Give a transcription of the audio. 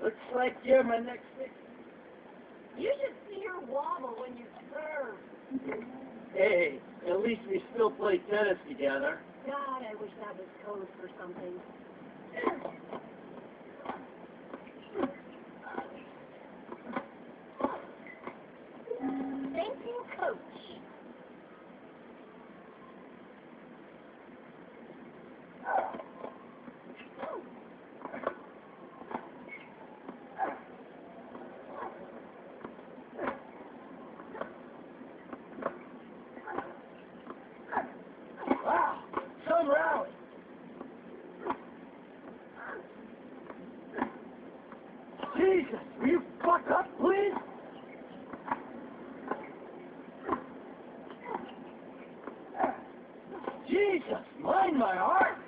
Looks like you're my next victim. You should see her wobble when you serve. Hey, at least we still play tennis together. God, I wish that was code for something. Thank you, Coach. Wow, some rally. Jesus, will you fuck up, please? Jesus, mind my heart.